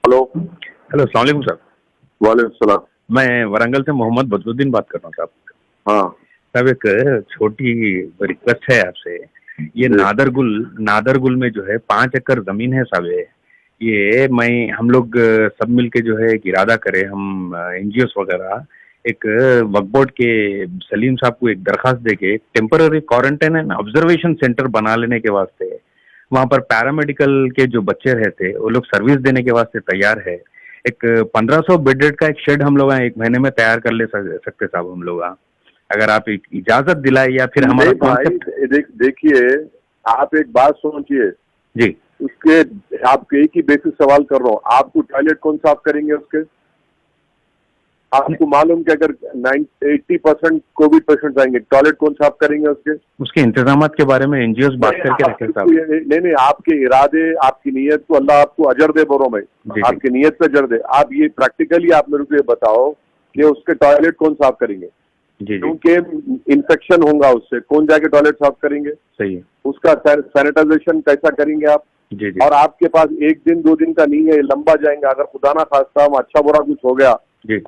Hello. Hello, अस्सलाम वालेकुम sir. वालेकुम सलाम। मैं वरंगल से मोहम्मद बदरुद्दीन बात कर रहा हूँ साहब। हाँ साहब एक छोटी रिक्वेस्ट है आपसे। ये नादरगुल में जो है 5 एकड़ जमीन है साहब। ये हम लोग सब मिलके जो है एक इरादा करें, हम एनजीओस वगैरह एक वक्फ बोर्ड के सलीम साहब को एक दरखास्त देके temporary quarantine and observation centre बना लेने के वास्ते वहाँ पर पैरामेडिकल के जो बच्चे रहते वो लोग सर्विस देने के वास्ते तैयार है। एक 1500 बेडेड का एक शेड हम लोग 1 महीने में तैयार कर ले सकते साहब हम लोग। अगर आप एक इजाजत दिलाए या फिर हमारा कॉन्सेप्ट। देखिए, आप एक बात सोचिए जी, उसके आप एक ही बेसिक सवाल कर रहा हूँ, आपको टॉयलेट कौन साफ करेंगे उसके? आपको मालूम कि अगर 80% कोविड पेशेंट आएंगे, टॉयलेट कौन साफ करेंगे उसके इंतजाम के बारे में एनजीओ बात करके रखे साहब। नहीं, आपके इरादे, आपकी नीयत को अल्लाह आपको अजर दे। बोलो मैं आपकी नीयत पे अजर दे। आप ये प्रैक्टिकली आप मेरे को ये बताओ कि उसके टॉयलेट कौन साफ करेंगे? क्योंकि इन्फेक्शन होगा उससे, कौन जाके टॉयलेट साफ करेंगे? सही है। उसका सैनिटाइजेशन कैसा करेंगे आप? जी। और आपके पास 1 दिन 2 दिन का नहीं है, लंबा जाएंगे। अगर खुदा ना खास्ता अच्छा बुरा कुछ हो गया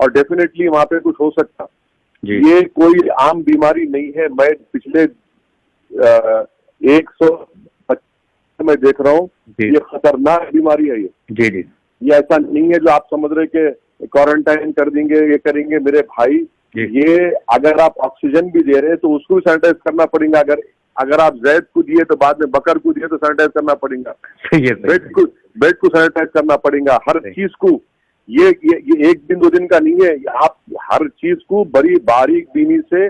और डेफिनेटली वहां पे कुछ हो सकता। ये कोई आम बीमारी नहीं है। मैं पिछले 100 में देख रहा हूँ, ये खतरनाक बीमारी है। ये ऐसा नहीं है जो आप समझ रहे कि क्वारंटाइन कर देंगे, ये करेंगे। मेरे भाई, ये अगर आप ऑक्सीजन भी दे रहे हैं तो उसको भी सैनिटाइज करना पड़ेगा। अगर आप जैद को दिए तो बाद में बकर को दिए तो सैनिटाइज करना पड़ेगा। बेड को सैनिटाइज करना पड़ेगा, हर चीज को। ये 1 दिन 2 दिन का नहीं है। आप हर चीज को बड़ी बारीक बीनी से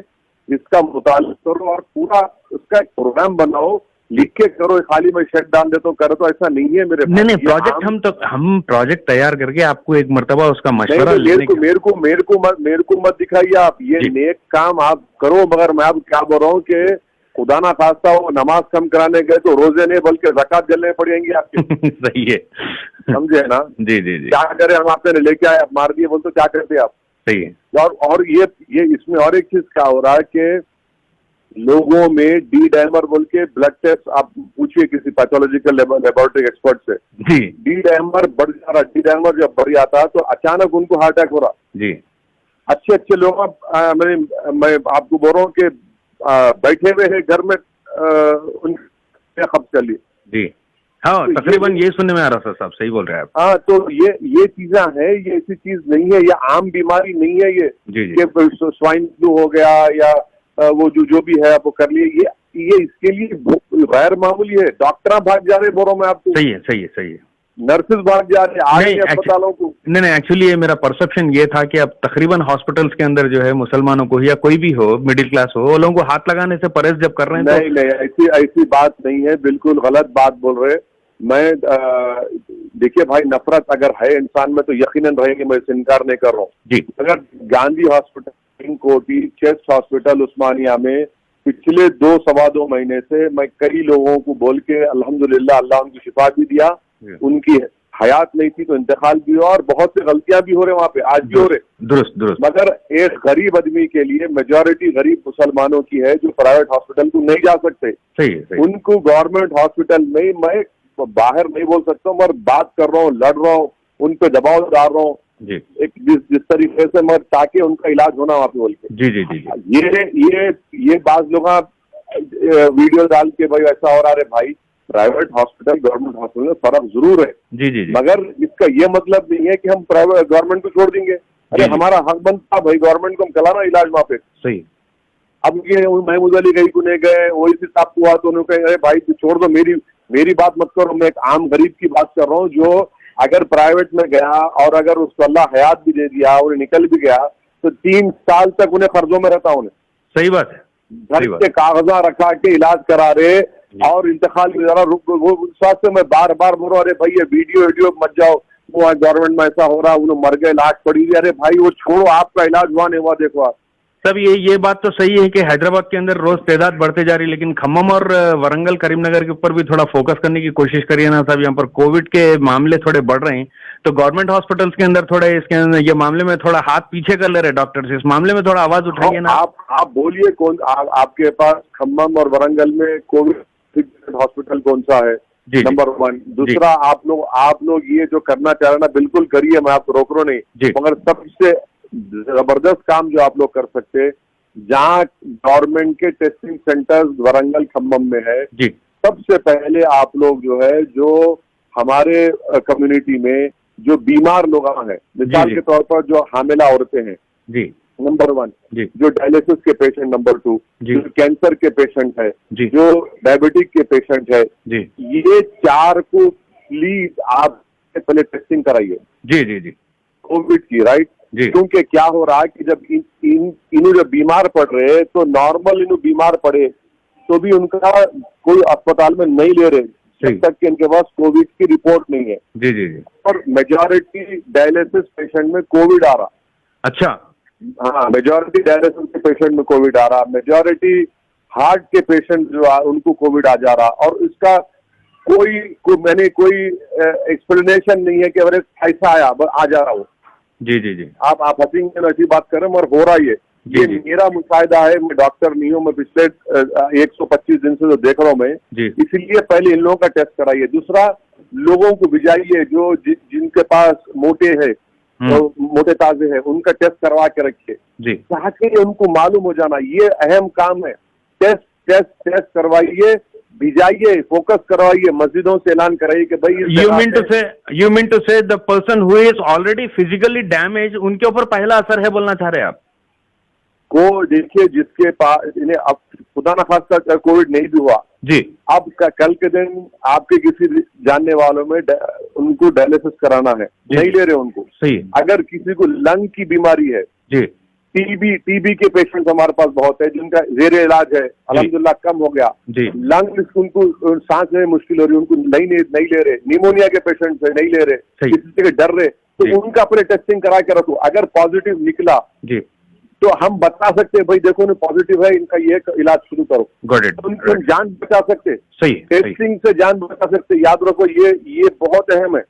इसका मुताला करो और पूरा उसका एक प्रोग्राम बनाओ, लिख के करो। खाली मैं शेड डाल देता हूँ करो तो ऐसा नहीं है मेरे। नहीं, प्रोजेक्ट हम प्रोजेक्ट तैयार करके आपको एक मर्तबा उसका मशवरा मेरे को मत दिखाइए आप। ये नेक काम आप करो, मगर मैं अब क्या बोल रहा हूँ कि खुदा ना खास्ता हो नमाज कम कराने गए तो रोजे नहीं बल्कि ज़कात जलने पड़ेंगी आपके। सही है, समझे ना? जी। क्या करें हम? आपने लेके आए, मार दिए, बोल तो क्या करते आप? सही है। और ये इसमें और एक चीज क्या हो रहा है कि लोगों में डी डायमर बोल के ब्लड टेस्ट आप पूछिए किसी पैथोलॉजिकल लेबोरेटरी एक्सपर्ट से। डी डायमर बढ़ जा रहा। डी डायमर जब बढ़ जाता है तो अचानक उनको हार्ट अटैक हो रहा। अच्छे लोग मैं आपको बोल रहा हूँ कि बैठे हुए हैं घर में, उनके खब्ज कर लिए। हाँ, तो तकरीबन ये सुनने में आ रहा था साहब। सही बोल रहे हैं आप। हाँ, तो ये चीजें हैं। ये ऐसी चीज नहीं है, ये आम बीमारी नहीं है। ये कि स्वाइन फ्लू हो गया या वो जो भी है वो कर लिए। ये इसके लिए गैर मामूली है। डॉक्टर भाग जा रहे, बोल रहा हूँ मैं आपको। सही है। नर्सेज भाग जा रहे अस्पतालों को। नहीं, एक्चुअली ये मेरा परसेप्शन ये था कि अब तकरीबन हॉस्पिटल्स के अंदर जो है मुसलमानों को या कोई भी हो, मिडिल क्लास हो, वो लोगों को हाथ लगाने से परहेज जब कर रहे हैं। नहीं, ऐसी बात नहीं है। बिल्कुल गलत बात बोल रहे। मैं देखिए भाई, नफरत अगर है इंसान में तो यकीनन रहेगी, मैं इससे इनकार नहीं कर रहा हूँ। अगर गांधी हॉस्पिटल कोटी चेस्ट हॉस्पिटल उस्मानिया में पिछले 2-2.25 महीने से मैं कई लोगों को बोल के अल्हम्दुलिल्लाह अल्लाह उनकी शिफा भी दिया। उनकी हयात नहीं थी तो इंतकाल भी हुआ और बहुत सी गलतियां भी हो रहे वहां पे, आज भी हो रहे। दुरुस्त। मगर एक गरीब आदमी के लिए मेजॉरिटी गरीब मुसलमानों की है जो प्राइवेट हॉस्पिटल को नहीं जा सकते। सही। उनको गवर्नमेंट हॉस्पिटल में मैं बाहर नहीं बोल सकता हूँ, मगर बात कर रहा हूँ, लड़ रहा हूँ, उन पे दबाव डाल रहा हूँ एक जिस तरीके से, मगर ताकि उनका इलाज होना वहां पे बोल के। जी। ये बात लोग वीडियो डाल के भाई ऐसा हो रहा है। भाई, प्राइवेट हॉस्पिटल गवर्नमेंट हॉस्पिटल में फर्क जरूर है। जी। मगर इसका ये मतलब नहीं है कि हम प्राइवेट गवर्नमेंट को छोड़ देंगे। अरे हमारा हक बनता भाई, गवर्नमेंट को हम चलाना इलाज वहां पे। सही। अब ये महमूद अली गई को नहीं गए, वही से साहब हुआ तो उन्होंने कहा अरे भाई तू छोड़ दो, मेरी बात मत करो। मैं एक आम गरीब की बात कर रहा हूँ जो अगर प्राइवेट में गया और अगर उसको अल्लाह हयात भी दे दिया, उन्हें निकल भी गया तो 3 साल तक उन्हें कर्जों में रहता। उन्हें सही बात है। घर के कागजा रखा के इलाज करा रहे और इंतकाल भी जरा वो स्वास्थ्य में बार बोल रहा। अरे भाई, ये वीडियो मत जाओ, वो गवर्नमेंट में ऐसा हो रहा, उन्हें मर गए, लाश पड़ी। अरे भाई, वो छोड़ो, आपका इलाज हुआ नहीं हुआ देखो आप। सब ये बात तो सही है कि हैदराबाद के अंदर रोज तादाद बढ़ते जा रही है, लेकिन खम्मम और वरंगल करीमनगर के ऊपर भी थोड़ा फोकस करने की कोशिश करिए ना साहब। यहाँ पर कोविड के मामले थोड़े बढ़ रहे हैं तो गवर्नमेंट हॉस्पिटल्स के अंदर थोड़े इसके अंदर ये मामले में थोड़ा हाथ पीछे कर ले रहे डॉक्टर्स। इस मामले में थोड़ा आवाज उठाइए ना। आप बोलिए कौन आपके पास खम्मम और वरंगल में कोविड हॉस्पिटल कौन सा है? नंबर 1। दूसरा, आप लोग ये जो करना चाह रहे हैं ना, बिल्कुल करिए, मैं आपको रोक रहा नहीं, मगर सबसे जबरदस्त काम जो आप लोग कर सकते हैं, जहाँ गवर्नमेंट के टेस्टिंग सेंटर्स वरंगल खम्मम में है, सबसे पहले आप लोग जो है, जो हमारे कम्युनिटी में जो बीमार लोग हैं, मिसाल के तौर पर जो हामिला औरतें हैं, नंबर 1, जो डायलिसिस के पेशेंट, नंबर 2, जो कैंसर के पेशेंट है, जो डायबिटिक के पेशेंट है, ये 4 को प्लीज आप पहले टेस्टिंग कराइए कोविड की, राइट? क्योंकि क्या हो रहा है कि जब इन्हों जब बीमार पड़ रहे हैं, तो नॉर्मल इन्हों बीमार पड़े तो भी उनका कोई अस्पताल में नहीं ले रहे जब तक कि इनके पास कोविड की रिपोर्ट नहीं है। और मेजॉरिटी डायलिसिस पेशेंट में कोविड आ रहा। अच्छा। हाँ, मेजॉरिटी डायलिसिस के पेशेंट में कोविड आ रहा, मेजॉरिटी हार्ट के पेशेंट जो उनको कोविड आ जा रहा, और इसका कोई एक्सप्लेनेशन नहीं है कि अगर ऐसा आ जा रहा हो। आप हंसेंगे, ऐसी बात करें, मगर हो रहा है ये मेरा मुशाहिदा है। मैं डॉक्टर नहीं हूँ, मैं पिछले 125 दिन से जो देख रहा हूँ मैं, इसीलिए पहले इन लोगों का टेस्ट कराइए। दूसरा, लोगों को भिजाइए जो जिनके पास मोटे है, तो मोटे ताजे है, उनका टेस्ट करवा के रखिए ताकि उनको मालूम हो जाना। ये अहम काम है। टेस्ट करवाइए, भिजाइए, फोकस करवाइए, मस्जिदों से ऐलान कराइए कि भाई यू मीन टू से the person who is already physically damage, उनके ऊपर पहला असर है बोलना चाह रहे हैं आप? को देखिए, जिसके पास इन्हें अब खुदा न खास्ता कोविड नहीं भी हुआ, अब कल के दिन आपके किसी जानने वालों में उनको डायलिसिस कराना है, नहीं ले रहे उनको। अगर किसी को लंग की बीमारी है, टीबी के पेशेंट हमारे पास बहुत है जिनका जेरे इलाज है, अल्हम्दुलिल्लाह कम हो गया। लंग उनको सांस में मुश्किल हो रही है, उनको नहीं ले रहे। निमोनिया के पेशेंट है, नहीं ले रहे, किसी से डर रहे, तो उनका अपने टेस्टिंग करा के रखो। अगर पॉजिटिव निकला तो हम बता सकते हैं भाई देखो ना पॉजिटिव है, इनका ये इलाज शुरू करो। उनको जान बचा सकते, टेस्टिंग से जान बचा सकते। याद रखो, ये बहुत अहम है।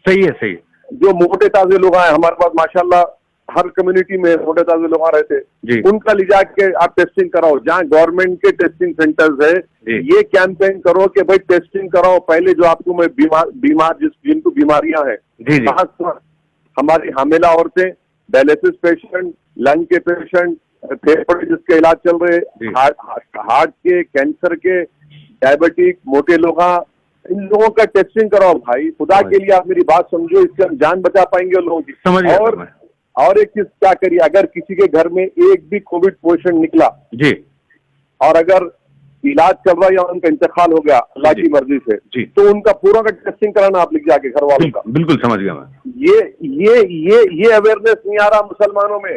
सही है। जो मोटे ताजे लोग आए हमारे पास, माशाल्लाह हर कम्युनिटी में मोटे ताजे लोग आ रहे थे, उनका ले जाके आप टेस्टिंग कराओ। जहाँ गवर्नमेंट के टेस्टिंग सेंटर्स है, ये कैंपेन करो कि भाई टेस्टिंग कराओ। पहले जो आपको मैं बीमार जिनको बीमारियां हैं, हमारी हामिला औरतें, डायलिसिस पेशेंट, लंग के पेशेंट, फेफड़े जिसके इलाज चल रहे, हार्ट के, कैंसर के, डायबिटिक, मोटे लोग, इन लोगों का टेस्टिंग कराओ भाई। खुदा के लिए आप मेरी बात समझो, इससे हम जान बचा पाएंगे लोगों की। और एक चीज क्या करिए, अगर किसी के घर में एक भी कोविड पेशेंट निकला और अगर इलाज चल रहा है या उनका इंतकाल हो गया अल्लाह की मर्जी से, तो उनका पूरा का टेस्टिंग कराना आप लिख जाके घर वालों का। बिल्कुल समझ गया मैं। ये अवेयरनेस नहीं आ रहा मुसलमानों में,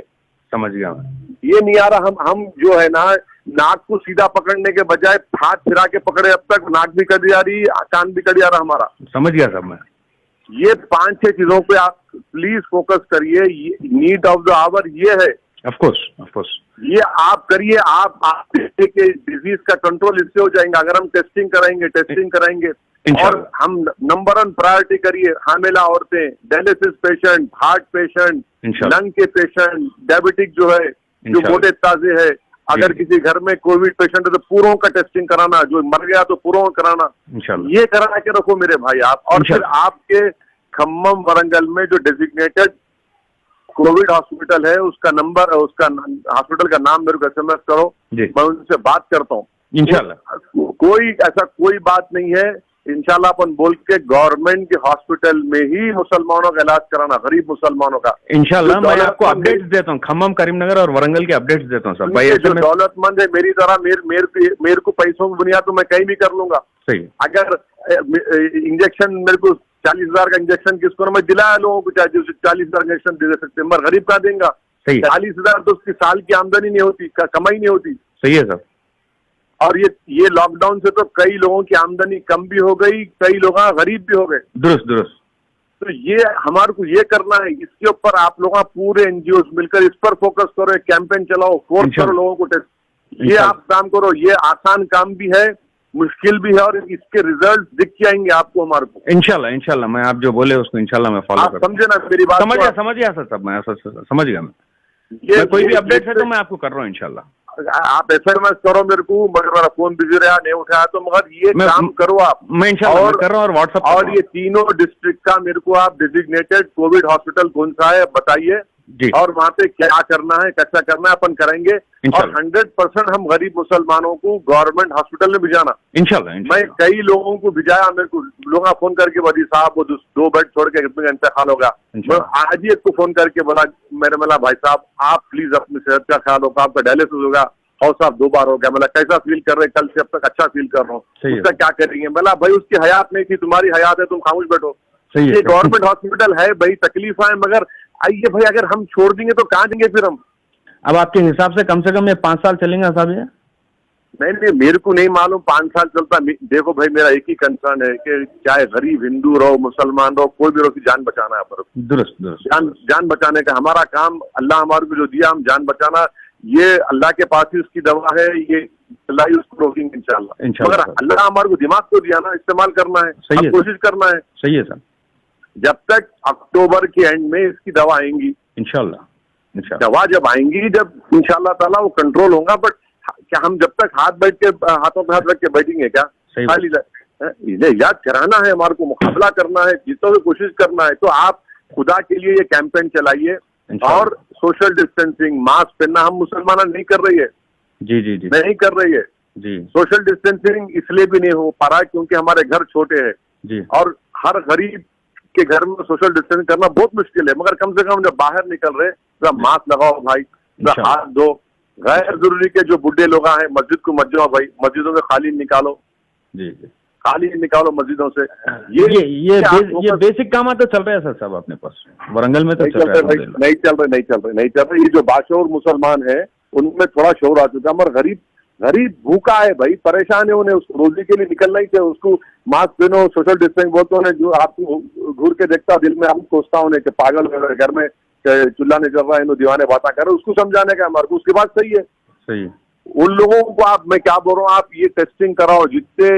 समझ गया मैं। ये नहीं आ रहा। हम जो है ना, नाक को सीधा पकड़ने के बजाय हाथ फिरा के पकड़े, अब तक नाक भी कट जा रही, कान भी कट जा रहा हमारा। समझ गया सब मैं। ये 5-6 चीजों पे आप प्लीज फोकस करिए। नीड ऑफ द आवर ये है। ऑफ कोर्स ये आप करिए। आप के डिजीज का कंट्रोल इससे हो जाएगा अगर हम टेस्टिंग कराएंगे। और हम नंबर 1 प्रायोरिटी करिए हामिला औरतें, dialysis patient, heart patient, lung के पेशेंट, डायबिटिक जो है, जो मोटे ताजे है। अगर किसी घर में कोविड पेशेंट है तो पूरों का टेस्टिंग कराना, जो मर गया तो पूरों का कराना, ये करा के रखो मेरे भाई आप। और फिर आपके खम्मम वरंगल में जो डेजिग्नेटेड कोविड हॉस्पिटल है, उसका नंबर, उसका हॉस्पिटल का नाम मेरे को SMS करो, मैं उनसे बात करता हूँ इंशाल्लाह। कोई बात नहीं है, इंशाल्लाह अपन बोल के गवर्नमेंट के हॉस्पिटल में ही मुसलमानों का इलाज कराना, गरीब मुसलमानों का। इंशाल्लाह मैं आपको अपडेट्स देता हूँ, खम्मम, करीमनगर और वरंगल के अपडेट्स देता हूँ सब। जो दौलतमंद है मेरी तरह, मेरे को पैसों की बुनियाद तो मैं कहीं भी कर लूंगा। सही। अगर इंजेक्शन मेरे को 40,000 का इंजेक्शन किसको, मैं दिलाया लोगों को, चाहे 40,000 इंजेक्शन दे सकते हैं, मगर गरीब कहाँ देंगा? 40,000 तो उसकी साल की आमदनी नहीं होती, कमाई नहीं होती। सही है सर। और ये लॉकडाउन से तो कई लोगों की आमदनी कम भी हो गई, कई लोग गरीब भी हो गए। दुरुस्त। तो ये हमारे को ये करना है, इसके ऊपर आप लोग पूरे NGOs मिलकर इस पर फोकस करो, कैंपेन चलाओ, फोर्स करो लोगों को टेस्ट। ये आप काम करो, ये आसान काम भी है, मुश्किल भी है, और इसके रिजल्ट दिख के आएंगे आपको हमारे को। इंशाल्लाह मैं आप जो बोले उसको इंशाल्लाह मैं फॉलो करूंगा। समझे ना मेरी बात? समझ गया सर। सब मैं समझ गया मैं। कोई भी अपडेट है तो मैं आपको कर रहा हूँ इंशाल्लाह। आप SMS करो मेरे को, मगर मेरा फोन बिजी रहा, नहीं उठाया, तो मगर ये काम करो आप। मैं इंशाल्लाह कर रहा हूँ और व्हाट्सएप। और ये तीनों डिस्ट्रिक्ट का मेरे को आप डेजिग्नेटेड कोविड हॉस्पिटल कौन सा है बताइए, और वहाँ पे क्या करना है, कैसा करना है, अपन करेंगे। और 100% हम गरीब मुसलमानों को गवर्नमेंट हॉस्पिटल में भिजाना इंशाल्लाह। मैं कई लोगों को भिजाया, मेरे को लोग फोन करके वजी साहब वो 2 बेड छोड़ के कितने इंतकाल होगा। मैं आज ही एक को फोन करके बोला, मेरे मला भाई साहब आप प्लीज अपनी सेहत का ख्याल होगा, आपका डायलिसिस होगा, और साहब 2 बार हो गया, मतलब कैसा फील कर रहे, कल से अब तक अच्छा फील कर रहा हूँ, उसका क्या करेंगे। बोला भाई उसकी हयात नहीं थी, तुम्हारी हयात है, तुम खामोश बैठो। ये गवर्नमेंट हॉस्पिटल है भाई, तकलीफ है, मगर आइए भाई, अगर हम छोड़ देंगे तो कहाँ देंगे फिर हम। अब आपके हिसाब से कम ये 5 साल चलेंगे साहब ये? नहीं, मेरे को नहीं मालूम 5 साल चलता। देखो भाई, मेरा एक ही कंसर्न है कि चाहे गरीब हिंदू रहो, मुसलमान रहो, कोई भी रहो, की जान बचाना है। पर दुरुस्त जान बचाने का हमारा काम, अल्लाह हमारे को जो दिया, हम जान बचाना, ये अल्लाह के पास ही उसकी दवा है, ये अल्लाह ही उसको रोकेंगे इंशाल्लाह। मगर अल्लाह हमारे को दिमाग को दिया ना, इस्तेमाल करना है, कोशिश करना है। सही है सर। जब तक अक्टूबर के एंड में इसकी दवा आएंगी इंशाल्लाह, दवा जब आएंगी, जब इंशाल्लाह ताला वो कंट्रोल होगा। बट क्या हम जब तक हाथों पे हाथ रख के बैठेंगे क्या? खाली याद कराना है हमारे को, मुकाबला करना है, जितना भी कोशिश करना है। तो आप खुदा के लिए ये कैंपेन चलाइए, और सोशल डिस्टेंसिंग, मास्क पहनना हम मुसलमान नहीं कर रही है। जी नहीं कर रही है जी। सोशल डिस्टेंसिंग इसलिए भी नहीं हो पा रहा है क्योंकि हमारे घर छोटे हैं जी, और हर गरीब के घर में सोशल डिस्टेंसिंग करना बहुत मुश्किल है। मगर कम से कम जब बाहर निकल रहे तो मास्क लगाओ भाई, हाथ धो। गैर जरूरी के जो बुढ़े लोग हैं, मस्जिद को मत जाओ भाई, मस्जिदों में खाली निकालो जी, खाली निकालो मस्जिदों से। ये बेसिक काम तो चल रहा है सर साहब अपने पास, वरंगल में तो नहीं चल रहे। ये जो बाशऊर मुसलमान है उनमें थोड़ा शोर आ चुका है, मगर गरीब भूखा है भाई, परेशान है, उन्हें उसको रोजी के लिए निकलना ही चाहिए। उसको मास्क पहनो, सोशल डिस्टेंस बोलते हैं, जो आपको घूर के देखता दिल में हम सोचता हूँ कि पागल घर में चूल्हा नहीं चल रहा है, दीवाने बातें कर रहे, उसको समझाने का हमारे को, उसकी बात सही है। उन लोगों को आप, मैं क्या बोल रहा हूँ, आप ये टेस्टिंग कराओ, जितने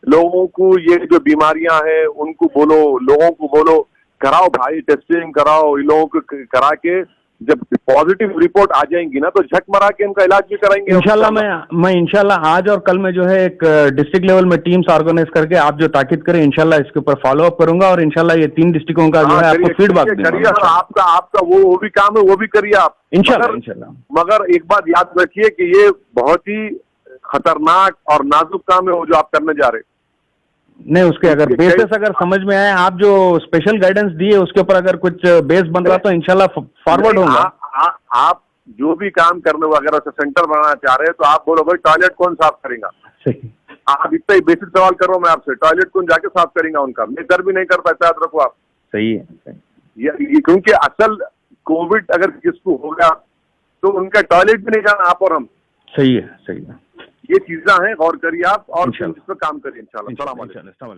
लोगों को ये जो बीमारियां हैं उनको बोलो, लोगों को बोलो कराओ भाई, टेस्टिंग कराओ। इन लोगों को करा के जब पॉजिटिव रिपोर्ट आ जाएंगी ना, तो झक मरा के इनका इलाज भी कराएंगे इंशाल्लाह। मैं इंशाल्लाह आज और कल में जो है एक डिस्ट्रिक्ट लेवल में टीम्स ऑर्गेनाइज करके आप जो ताकीद करें, इंशाल्लाह इसके ऊपर फॉलो अप करूंगा, और इंशाल्लाह ये 3 डिस्ट्रिक्टों का जो है आपको फीडबैक करिए। आपका वो भी काम है, वो भी करिए आप इंशाल्लाह। मगर एक बात याद रखिए कि ये बहुत ही खतरनाक और नाजुक काम है वो जो आप करने जा रहे हैं। नहीं, उसके अगर बेसिस अगर समझ में आए, आप जो स्पेशल गाइडेंस दिए उसके ऊपर अगर कुछ बेस बन रहा तो इंशाल्लाह फॉरवर्ड होगा। आप जो भी काम करने, अगर सेंटर बनाना चाह रहे हैं तो आप बोलो भाई टॉयलेट कौन साफ करेगा। आप इतना ही बेसिक सवाल करो मैं आपसे, टॉयलेट कौन जाके साफ करेगा उनका? मैं कर भी नहीं कर पाता, याद रखो आप। सही है। क्योंकि असल कोविड अगर किसको होगा तो उनका टॉयलेट भी नहीं जाना, आप और हम। सही है। ये चीजें हैं, गौर करिए आप, और इस पर काम करिए इंशाल्लाह।